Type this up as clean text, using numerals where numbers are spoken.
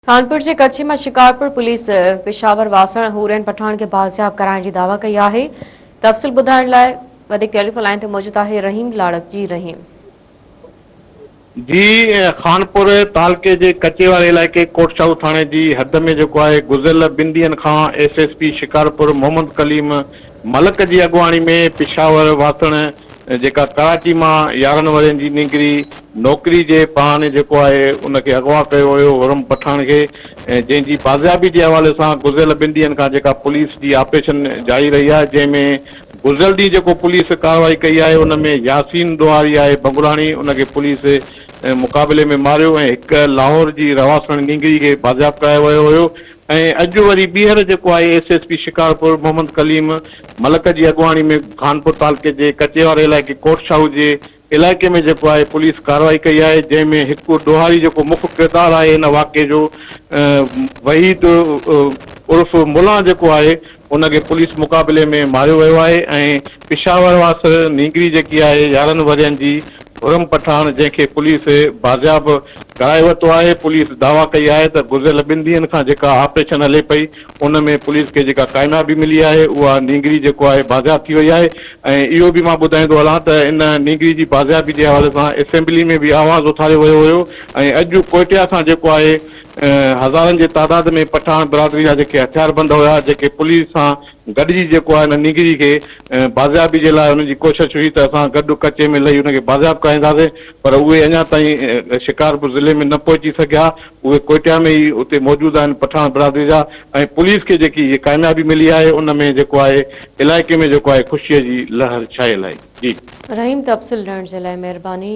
कानपुर जे कच्छ में शिकारपुर पुलिस पेशावर वासण हुरैन पठान के बाज़ियाब कराइण जी दावा कई है। तफ़सील ॿुधाइण लाइ वधीक टेलीफोन लाइन ते मौजूद है रहीम लाड़क। जी रहीम। जी, खानपुर तालके जे कच्चे वारे इलाइक़े कोटशाहू थाणे जी हद में जो है गुज़िरियल 2 ॾींहनि खां एसएसपी शिकारपुर मोहम्मद कलीम मलक जी अॻुवाणी में पेशावर वासण जेका कराची में 11 वरनि जी निगरी नौकरी जे बहाने जो है उनके अगवा कयो हुयो हुरम पठान के, जंहिंजी बाज़ियाबी के हवाले से गुज़िरियल 2 ॾींहनि खां जेका पुलिस की ऑपरेशन जारी रही है, जंहिंमें गुज़िरियल ॾींहुं जेको पुलिस कार्रवाई कई है उनमें यासीन दोहारी है बंगुराणी उनके पुलिस मुक़ाबले में मारियो ऐं हिक लाहौर जी रवासण निंगरी के बाज़ियाब करायो वियो हुयो। ऐं अॼु वरी ॿीहर जेको आहे एसएसपी शिकारपुर मोहम्मद कलीम मलक जी अॻुवाणी में खानपुर तालके जे कच्चे वारे इलाइक़े कोटशाहू जे इलाइक़े में जेको आहे पुलिस कार्रवाई कई है, जंहिंमें हिकु डोहारी जेको मुख्य किरदारु आहे इन वाक़े जो वहीद उर्फ मुला जेको आहे उनके पुलिस मुक़ाबले में मारियो वियो आहे ऐं पेशावर वास निंगरी जेकी आहे 11 वरनि जी हुरम पठान जंहिंखे पुलिस बाज़ियाब कराए वरितो आहे। पुलिस दावा कई है तो गुज़िरियल 2 ॾींहनि खां जेका ऑपरेशन हले पई उन में पुलिस के जेका कामयाबी मिली है उहा निंगरी जेको आहे बाज़ियाब थी वई आहे। ऐं इहो भी मां ॿुधाईंदो हलां त इन निंगरी जी बाज़ियाबी के हवाले सां असेंबली में भी आवाज़ उथारियो वियो हुयो ऐं अॼु कोयटिया सां जेको आहे हज़ारनि जे तादाद में पठान बिरादरी जा जेके हथियारबंद हुआ जेके पुलिस सां गॾिजी जेको आहे निंगरी के बाज़ियाबी जे लाइ उनजी कोशिश हुई त असां गॾु कच्चे में लही उनके बाज़ियाब कराईंदासीं, पर उहे अञा ताईं शिकारपुर ज़िले में न पहुची सघिया। उहे कोयटिया में ही उते मौजूद आहिनि पठान बिरादरी जा ऐं पुलिस के जेकी ये कामयाबी मिली है उनमें जेको आहे इलाइक़े में जेको आहे ख़ुशीअ जी लहर छायल आहे। जी रहीम, तफ़सील ॾियण जे लाइ महिरबानी।